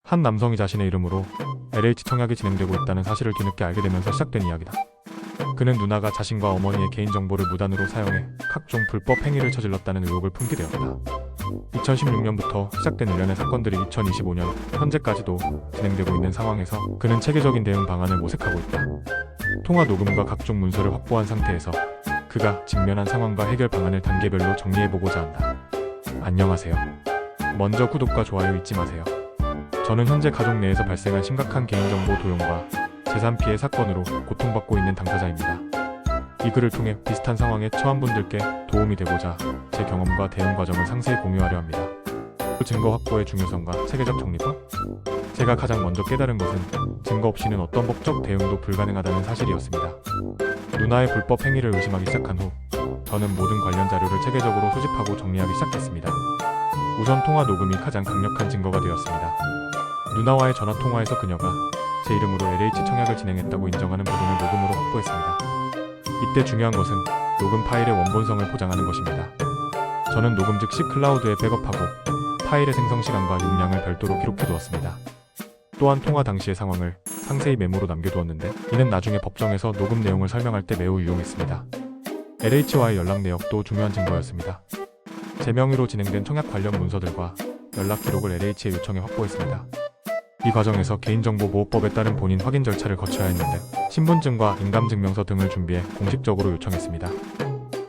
한 남성이 자신의 이름으로 LH 청약이 진행되고 있다는 사실을 뒤늦게 알게 되면서 시작된 이야기다. 그는 누나가 자신과 어머니의 개인정보를 무단으로 사용해 각종 불법 행위를 저질렀다는 의혹을 품게 되었다. 2016년부터 시작된 일련의 사건들이 2025년 현재까지도 진행되고 있는 상황에서 그는 체계적인 대응 방안을 모색하고 있다. 통화 녹음과 각종 문서를 확보한 상태에서 그가 직면한 상황과 해결 방안을 단계별로 정리해보고자 한다. 안녕하세요. 먼저 구독과 좋아요 잊지 마세요. 저는 현재 가족 내에서 발생한 심각한 개인정보 도용과 재산 피해 사건으로 고통받고 있는 당사자입니다. 이 글을 통해 비슷한 상황에 처한 분들께 도움이 되고자 제 경험과 대응 과정을 상세히 공유하려 합니다. 증거 확보의 중요성과 체계적 정리법? 제가 가장 먼저 깨달은 것은 증거 없이는 어떤 법적 대응도 불가능하다는 사실이었습니다. 누나의 불법 행위를 의심하기 시작한 후 저는 모든 관련 자료를 체계적으로 수집하고 정리하기 시작했습니다. 우선 통화 녹음이 가장 강력한 증거가 되었습니다. 누나와의 전화 통화에서 그녀가 제 이름으로 LH 청약을 진행했다고 인정하는 부분을 녹음으로 확보했습니다. 이때 중요한 것은 녹음 파일의 원본성을 포장하는 것입니다. 저는 녹음 즉시 클라우드에 백업하고 파일의 생성 시간과 용량을 별도로 기록해두었습니다. 또한 통화 당시의 상황을 상세히 메모로 남겨두었는데 이는 나중에 법정에서 녹음 내용을 설명할 때 매우 유용했습니다. LH와의 연락 내역도 중요한 증거였습니다. 제 명의로 진행된 청약 관련 문서들과 연락 기록을 LH에 요청해 확보했습니다. 이 과정에서 개인정보보호법에 따른 본인 확인 절차를 거쳐야 했는데 신분증과 인감증명서 등을 준비해 공식적으로 요청했습니다.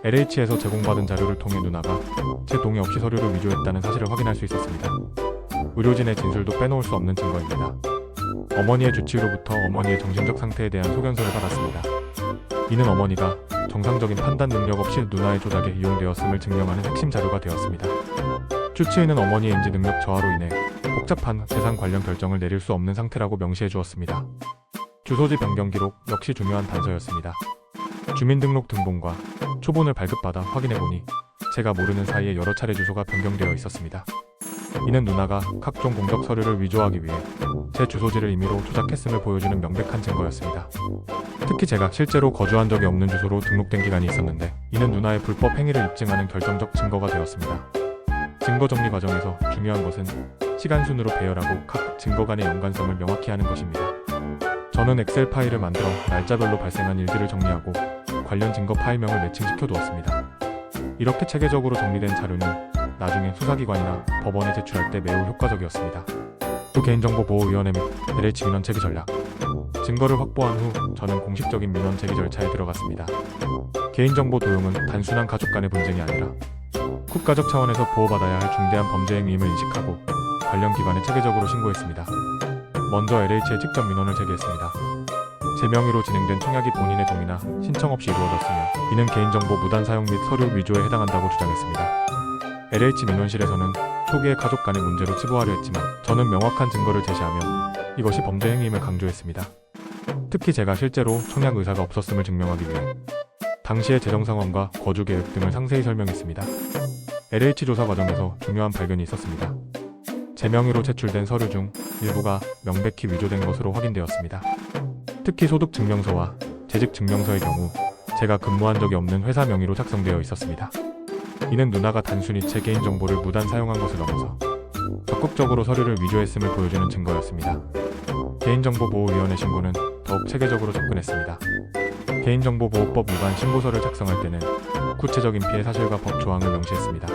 LH에서 제공받은 자료를 통해 누나가 제 동의 없이 서류를 위조했다는 사실을 확인할 수 있었습니다. 의료진의 진술도 빼놓을 수 없는 증거입니다. 어머니의 주치의로부터 어머니의 정신적 상태에 대한 소견서를 받았습니다. 이는 어머니가 정상적인 판단 능력 없이 누나의 조작에 이용되었음을 증명하는 핵심 자료가 되었습니다. 주치의는 어머니의 인지 능력 저하로 인해 복잡한 재산 관련 결정을 내릴 수 없는 상태라고 명시해 주었습니다. 주소지 변경 기록 역시 중요한 단서였습니다. 주민등록 등본과 초본을 발급받아 확인해보니 제가 모르는 사이에 여러 차례 주소가 변경되어 있었습니다. 이는 누나가 각종 공적 서류를 위조하기 위해 제 주소지를 임의로 조작했음을 보여주는 명백한 증거였습니다. 특히 제가 실제로 거주한 적이 없는 주소로 등록된 기간이 있었는데 이는 누나의 불법 행위를 입증하는 결정적 증거가 되었습니다. 증거 정리 과정에서 중요한 것은 시간 순으로 배열하고 각 증거 간의 연관성을 명확히 하는 것입니다. 저는 엑셀 파일을 만들어 날짜별로 발생한 일들을 정리하고 관련 증거 파일명을 매칭시켜 두었습니다. 이렇게 체계적으로 정리된 자료는 나중에 수사기관이나 법원에 제출할 때 매우 효과적이었습니다. 또 개인정보보호위원회 및 LH 민원 제기 전략. 증거를 확보한 후 저는 공식적인 민원 제기 절차에 들어갔습니다. 개인정보 도용은 단순한 가족 간의 분쟁이 아니라 국가적 차원에서 보호받아야 할 중대한 범죄 행위임을 인식하고 관련 기관에 체계적으로 신고했습니다. 먼저 LH에 직접 민원을 제기했습니다. 제 명의로 진행된 청약이 본인의 동의나 신청 없이 이루어졌으며 이는 개인정보 무단 사용 및 서류 위조에 해당한다고 주장했습니다. LH 민원실에서는 초기에 가족 간의 문제로 치부하려 했지만 저는 명확한 증거를 제시하며 이것이 범죄 행위임을 강조했습니다. 특히 제가 실제로 청약 의사가 없었음을 증명하기 위해 당시의 재정 상황과 거주 계획 등을 상세히 설명했습니다. LH 조사 과정에서 중요한 발견이 있었습니다. 제 명의로 제출된 서류 중 일부가 명백히 위조된 것으로 확인되었습니다. 특히 소득증명서와 재직증명서의 경우 제가 근무한 적이 없는 회사 명의로 작성되어 있었습니다. 이는 누나가 단순히 제 개인정보를 무단 사용한 것을 넘어서 적극적으로 서류를 위조했음을 보여주는 증거였습니다. 개인정보보호위원회 신고는 더욱 체계적으로 접근했습니다. 개인정보보호법 위반 신고서를 작성할 때는 구체적인 피해 사실과 법 조항을 명시했습니다.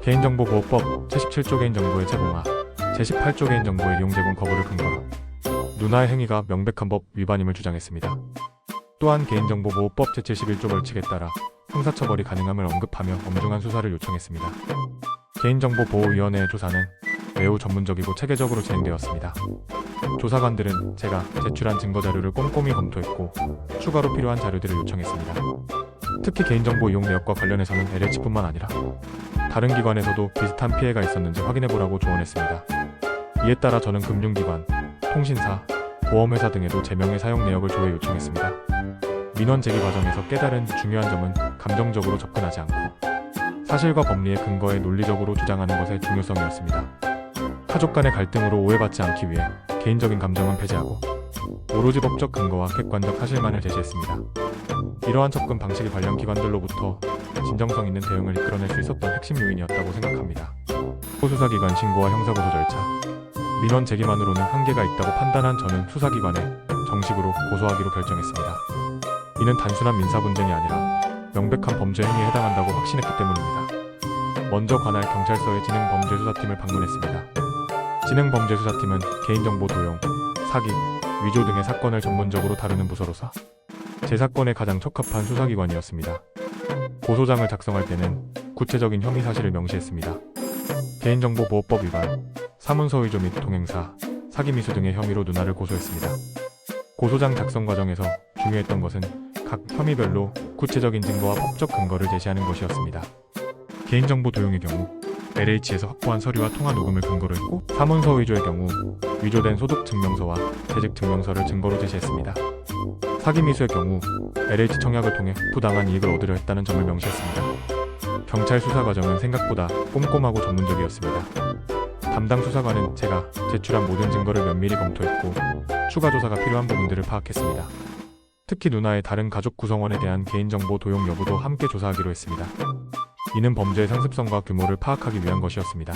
개인정보보호법 제17조 개인정보의 제공화, 제18조 개인정보의 이용 제공 거부를 근거로 누나의 행위가 명백한 법 위반임을 주장했습니다. 또한 개인정보보호법 제71조 벌칙에 따라 형사처벌이 가능함을 언급하며 엄중한 수사를 요청했습니다. 개인정보보호위원회의 조사는 매우 전문적이고 체계적으로 진행되었습니다. 조사관들은 제가 제출한 증거자료를 꼼꼼히 검토했고 추가로 필요한 자료들을 요청했습니다. 특히 개인정보 이용 내역과 관련해서는 LH뿐만 아니라 다른 기관에서도 비슷한 피해가 있었는지 확인해보라고 조언했습니다. 이에 따라 저는 금융기관, 통신사, 보험회사 등에도 제 명의 사용 내역을 조회 요청했습니다. 민원 제기 과정에서 깨달은 중요한 점은 감정적으로 접근하지 않고 사실과 법리의 근거에 논리적으로 주장하는 것의 중요성이었습니다. 가족 간의 갈등으로 오해받지 않기 위해 개인적인 감정은 배제하고 오로지 법적 근거와 객관적 사실만을 제시했습니다. 이러한 접근 방식이 관련 기관들로부터 진정성 있는 대응을 이끌어낼 수 있었던 핵심 요인이었다고 생각합니다. 수사기관 신고와 형사고소 절차. 민원 제기만으로는 한계가 있다고 판단한 저는 수사기관에 정식으로 고소하기로 결정했습니다. 이는 단순한 민사 분쟁이 아니라 명백한 범죄 행위에 해당한다고 확신했기 때문입니다. 먼저 관할 경찰서의 지능범죄수사팀을 방문했습니다. 지능범죄수사팀은 개인정보 도용, 사기, 위조 등의 사건을 전문적으로 다루는 부서로서 제 사건에 가장 적합한 수사기관이었습니다. 고소장을 작성할 때는 구체적인 혐의 사실을 명시했습니다. 개인정보보호법 위반, 사문서 위조 및 동행사, 사기 미수 등의 혐의로 누나를 고소했습니다. 고소장 작성 과정에서 중요했던 것은 각 혐의별로 구체적인 증거와 법적 근거를 제시하는 것이었습니다. 개인정보 도용의 경우 LH에서 확보한 서류와 통화 녹음을 근거로 했고, 사문서 위조의 경우 위조된 소득 증명서와 재직 증명서를 증거로 제시했습니다. 사기 미수의 경우 LH 청약을 통해 부당한 이익을 얻으려 했다는 점을 명시했습니다. 경찰 수사 과정은 생각보다 꼼꼼하고 전문적이었습니다. 담당 수사관은 제가 제출한 모든 증거를 면밀히 검토했고 추가 조사가 필요한 부분들을 파악했습니다. 특히 누나의 다른 가족 구성원에 대한 개인정보 도용 여부도 함께 조사하기로 했습니다. 이는 범죄의 상습성과 규모를 파악하기 위한 것이었습니다.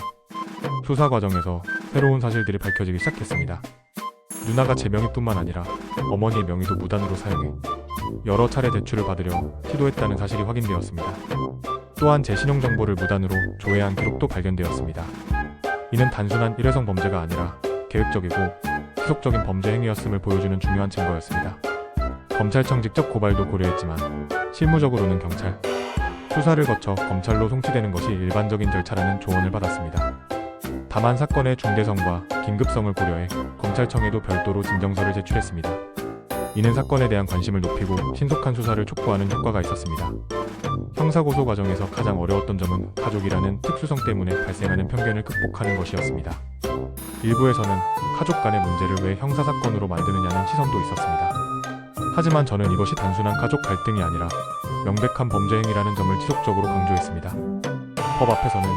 수사 과정에서 새로운 사실들이 밝혀지기 시작했습니다. 누나가 제 명의뿐만 아니라 어머니의 명의도 무단으로 사용해 여러 차례 대출을 받으려 시도했다는 사실이 확인되었습니다. 또한 제 신용정보를 무단으로 조회한 기록도 발견되었습니다. 이는 단순한 일회성 범죄가 아니라 계획적이고 지속적인 범죄 행위였음을 보여주는 중요한 증거였습니다. 검찰청 직접 고발도 고려했지만 실무적으로는 경찰, 수사를 거쳐 검찰로 송치되는 것이 일반적인 절차라는 조언을 받았습니다. 다만 사건의 중대성과 긴급성을 고려해 검찰청에도 별도로 진정서를 제출했습니다. 이는 사건에 대한 관심을 높이고 신속한 수사를 촉구하는 효과가 있었습니다. 형사고소 과정에서 가장 어려웠던 점은 가족이라는 특수성 때문에 발생하는 편견을 극복하는 것이었습니다. 일부에서는 가족 간의 문제를 왜 형사사건으로 만드느냐는 시선도 있었습니다. 하지만 저는 이것이 단순한 가족 갈등이 아니라 명백한 범죄 행위라는 점을 지속적으로 강조했습니다. 법 앞에서는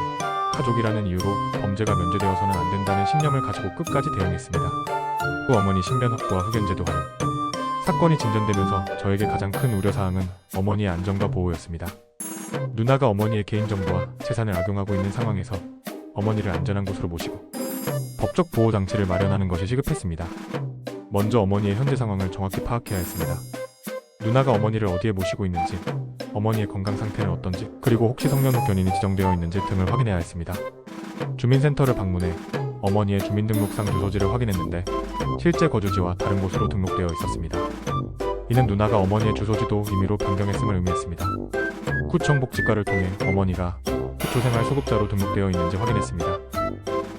가족이라는 이유로 범죄가 면제되어서는 안 된다는 신념을 가지고 끝까지 대응했습니다. 후 어머니 신변 확보와 흑연제도 활용. 사건이 진전되면서 저에게 가장 큰 우려사항은 어머니의 안전과 보호였습니다. 누나가 어머니의 개인정보와 재산을 악용하고 있는 상황에서 어머니를 안전한 곳으로 모시고 법적 보호 장치를 마련하는 것이 시급했습니다. 먼저 어머니의 현재 상황을 정확히 파악해야 했습니다. 누나가 어머니를 어디에 모시고 있는지, 어머니의 건강 상태는 어떤지, 그리고 혹시 성년후 견인이 지정되어 있는지 등을 확인해야 했습니다. 주민센터를 방문해 어머니의 주민등록상 주소지를 확인했는데 실제 거주지와 다른 곳으로 등록되어 있었습니다. 이는 누나가 어머니의 주소지도 임의로 변경했음을 의미했습니다. 구청 복지과를 통해 어머니가 기초생활수급자로 등록되어 있는지 확인했습니다.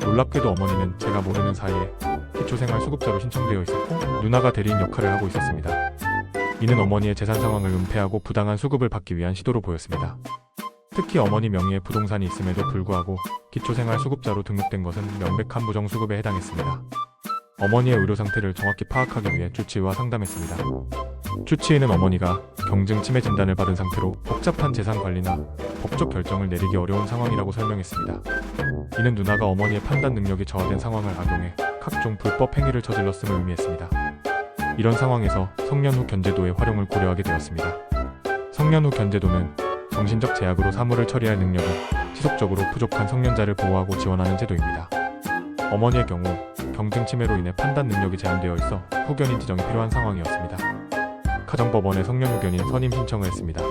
놀랍게도 어머니는 제가 모르는 사이에 기초생활수급자로 신청되어 있었고 누나가 대리인 역할을 하고 있었습니다. 이는 어머니의 재산 상황을 은폐하고 부당한 수급을 받기 위한 시도로 보였습니다. 특히 어머니 명의의 부동산이 있음에도 불구하고 기초생활수급자로 등록된 것은 명백한 부정수급에 해당했습니다. 어머니의 의료 상태를 정확히 파악하기 위해 주치의와 상담했습니다. 주치의는 어머니가 경증 치매 진단을 받은 상태로 복잡한 재산 관리나 법적 결정을 내리기 어려운 상황이라고 설명했습니다. 이는 누나가 어머니의 판단 능력이 저하된 상황을 악용해 각종 불법 행위를 저질렀음을 의미했습니다. 이런 상황에서 성년후 견제도의 활용을 고려하게 되었습니다. 성년후 견제도는 정신적 제약으로 사물을 처리할 능력이 지속적으로 부족한 성년자를 보호하고 지원하는 제도입니다. 어머니의 경우 경증 치매로 인해 판단 능력이 제한되어 있어 후견인 지정이 필요한 상황이었습니다. 가정법원에 성년후 견인 선임 신청을 했습니다.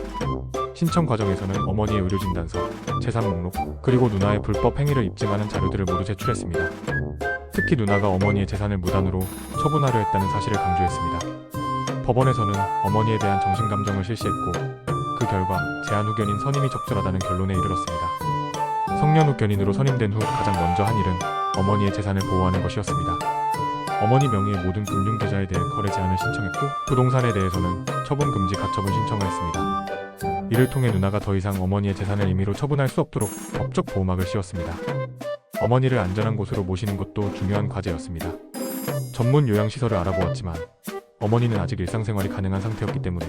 신청 과정에서는 어머니의 의료진단서, 재산 목록, 그리고 누나의 불법 행위를 입증하는 자료들을 모두 제출했습니다. 특히 누나가 어머니의 재산을 무단으로 처분하려 했다는 사실을 강조했습니다. 법원에서는 어머니에 대한 정신감정을 실시했고 그 결과 제한후견인 선임이 적절하다는 결론에 이르렀습니다. 성년후견인으로 선임된 후 가장 먼저 한 일은 어머니의 재산을 보호하는 것이었습니다. 어머니 명의의 모든 금융계좌에 대해 거래 제한을 신청했고 부동산에 대해서는 처분 금지 가처분 신청을 했습니다. 이를 통해 누나가 더 이상 어머니의 재산을 임의로 처분할 수 없도록 법적 보호막을 씌웠습니다. 어머니를 안전한 곳으로 모시는 것도 중요한 과제였습니다. 전문 요양시설을 알아보았지만 어머니는 아직 일상생활이 가능한 상태였기 때문에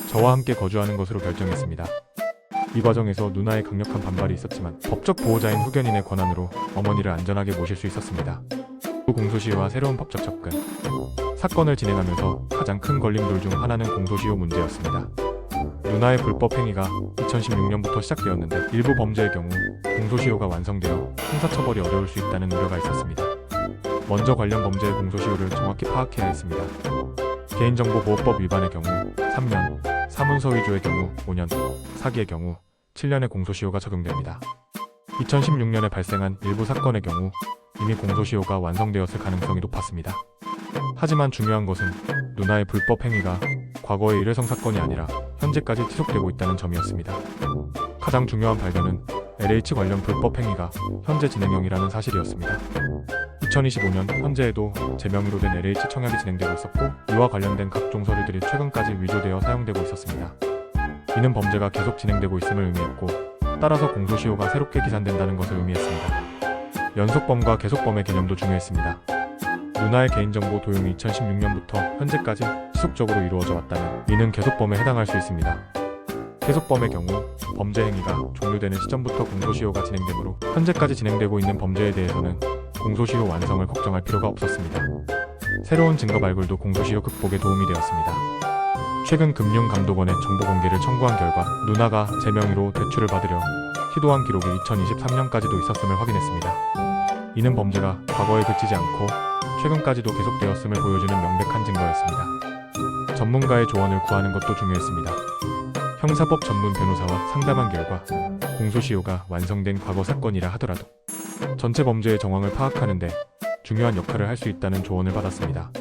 저와 함께 거주하는 것으로 결정했습니다. 이 과정에서 누나의 강력한 반발이 있었지만 법적 보호자인 후견인의 권한으로 어머니를 안전하게 모실 수 있었습니다. 공소시효와 새로운 법적 접근. 사건을 진행하면서 가장 큰 걸림돌 중 하나는 공소시효 문제였습니다. 누나의 불법 행위가 2016년부터 시작되었는데 일부 범죄의 경우 공소시효가 완성되어 형사처벌이 어려울 수 있다는 우려가 있었습니다. 먼저 관련 범죄의 공소시효를 정확히 파악해야 했습니다. 개인정보보호법 위반의 경우 3년, 사문서 위조의 경우 5년, 사기의 경우 7년의 공소시효가 적용됩니다. 2016년에 발생한 일부 사건의 경우 이미 공소시효가 완성되었을 가능성이 높았습니다. 하지만 중요한 것은 누나의 불법 행위가 과거의 일회성 사건이 아니라 현재까지 지속되고 있다는 점이었습니다. 가장 중요한 발견은 LH 관련 불법 행위가 현재 진행형이라는 사실이었습니다. 2025년 현재에도 제 명의로 된 LH 청약이 진행되고 있었고 이와 관련된 각종 서류들이 최근까지 위조되어 사용되고 있었습니다. 이는 범죄가 계속 진행되고 있음을 의미했고 따라서 공소시효가 새롭게 기산된다는 것을 의미했습니다. 연속범과 계속범의 개념도 중요했습니다. 누나의 개인정보 도용이 2016년부터 현재까지 지속적으로 이루어져 왔다면 이는 계속범에 해당할 수 있습니다. 계속범의 경우 범죄 행위가 종료되는 시점부터 공소시효가 진행되므로 현재까지 진행되고 있는 범죄에 대해서는 공소시효 완성을 걱정할 필요가 없었습니다. 새로운 증거 발굴도 공소시효 극복에 도움이 되었습니다. 최근 금융감독원에 정보 공개를 청구한 결과 누나가 제 명의로 대출을 받으려 시도한 기록이 2023년까지도 있었음을 확인했습니다. 이는 범죄가 과거에 그치지 않고 최근까지도 계속되었음을 보여주는 명백한 증거였습니다. 전문가의 조언을 구하는 것도 중요했습니다. 형사법 전문 변호사와 상담한 결과 공소시효가 완성된 과거 사건이라 하더라도 전체 범죄의 정황을 파악하는 데 중요한 역할을 할 수 있다는 조언을 받았습니다.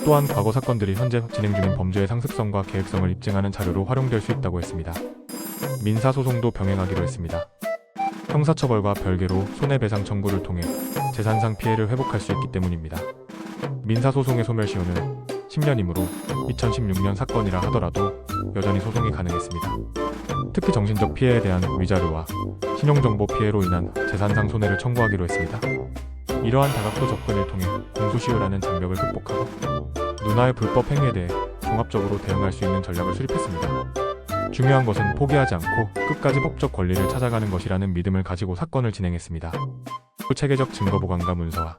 또한 과거 사건들이 현재 진행 중인 범죄의 상습성과 계획성을 입증하는 자료로 활용될 수 있다고 했습니다. 민사소송도 병행하기로 했습니다. 형사처벌과 별개로 손해배상 청구를 통해 재산상 피해를 회복할 수 있기 때문입니다. 민사소송의 소멸시효는 10년이므로 2016년 사건이라 하더라도 여전히 소송이 가능했습니다. 특히 정신적 피해에 대한 위자료와 신용정보 피해로 인한 재산상 손해를 청구하기로 했습니다. 이러한 다각도 접근을 통해 공소시효라는 장벽을 극복하고 누나의 불법 행위에 대해 종합적으로 대응할 수 있는 전략을 수립했습니다. 중요한 것은 포기하지 않고 끝까지 법적 권리를 찾아가는 것이라는 믿음을 가지고 사건을 진행했습니다. 체계적 증거 보관과 문서화.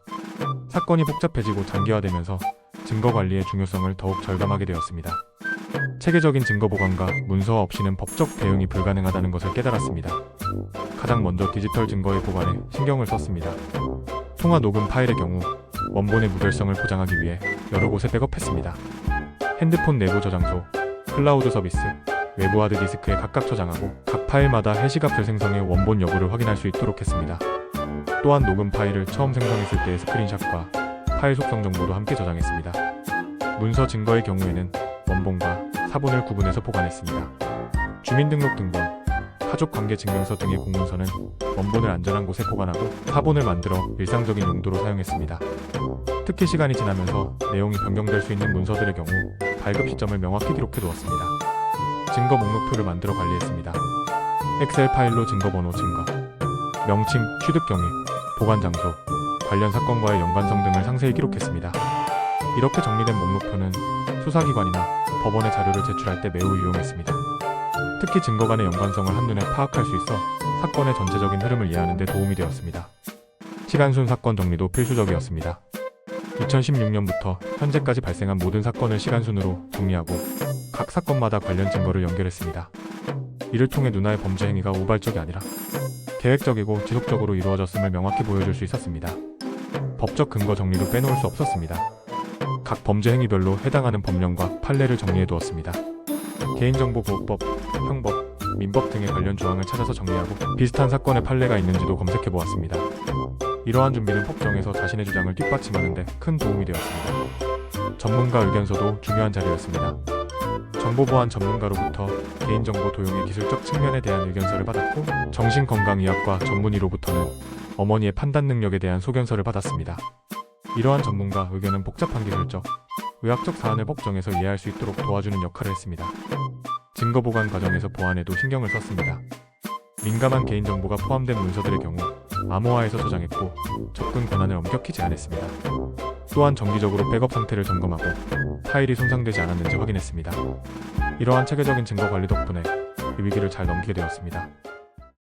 사건이 복잡해지고 장기화되면서 증거 관리의 중요성을 더욱 절감하게 되었습니다. 체계적인 증거 보관과 문서화 없이는 법적 대응이 불가능하다는 것을 깨달았습니다. 가장 먼저 디지털 증거의 보관에 신경을 썼습니다. 통화 녹음 파일의 경우 원본의 무결성을 보장하기 위해 여러 곳에 백업했습니다. 핸드폰 내부 저장소, 클라우드 서비스, 외부 하드디스크에 각각 저장하고 각 파일마다 해시값을 생성해 원본 여부를 확인할 수 있도록 했습니다. 또한 녹음 파일을 처음 생성했을 때의 스크린샷과 파일 속성 정보도 함께 저장했습니다. 문서 증거의 경우에는 원본과 사본을 구분해서 보관했습니다. 주민등록등본, 가족관계증명서 등의 공문서는 원본을 안전한 곳에 보관하고 사본을 만들어 일상적인 용도로 사용했습니다. 특히 시간이 지나면서 내용이 변경될 수 있는 문서들의 경우 발급 시점을 명확히 기록해두었습니다. 증거 목록표를 만들어 관리했습니다. 엑셀 파일로 증거번호 증거, 명칭, 취득 경위, 보관 장소, 관련 사건과의 연관성 등을 상세히 기록했습니다. 이렇게 정리된 목록표는 수사기관이나 법원에 자료를 제출할 때 매우 유용했습니다. 특히 증거 간의 연관성을 한눈에 파악할 수 있어 사건의 전체적인 흐름을 이해하는 데 도움이 되었습니다. 시간순 사건 정리도 필수적이었습니다. 2016년부터 현재까지 발생한 모든 사건을 시간순으로 정리하고 각 사건마다 관련 증거를 연결했습니다. 이를 통해 누나의 범죄 행위가 우발적이 아니라 계획적이고 지속적으로 이루어졌음을 명확히 보여줄 수 있었습니다. 법적 근거 정리도 빼놓을 수 없었습니다. 각 범죄 행위별로 해당하는 법령과 판례를 정리해두었습니다. 개인정보보호법, 형법, 민법 등의 관련 조항을 찾아서 정리하고 비슷한 사건의 판례가 있는지도 검색해보았습니다. 이러한 준비는 법정에서 자신의 주장을 뒷받침하는 데 큰 도움이 되었습니다. 전문가 의견서도 중요한 자료였습니다. 정보보안 전문가로부터 개인정보 도용의 기술적 측면에 대한 의견서를 받았고 정신건강의학과 전문의로부터는 어머니의 판단 능력에 대한 소견서를 받았습니다. 이러한 전문가 의견은 복잡한 기술적, 의학적 사안을 법정에서 이해할 수 있도록 도와주는 역할을 했습니다. 증거 보관 과정에서 보안에도 신경을 썼습니다. 민감한 개인정보가 포함된 문서들의 경우 암호화해서 저장했고 접근 권한을 엄격히 제한했습니다. 또한 정기적으로 백업 상태를 점검하고 파일이 손상되지 않았는지 확인했습니다. 이러한 체계적인 증거 관리 덕분에 이 위기를 잘 넘기게 되었습니다.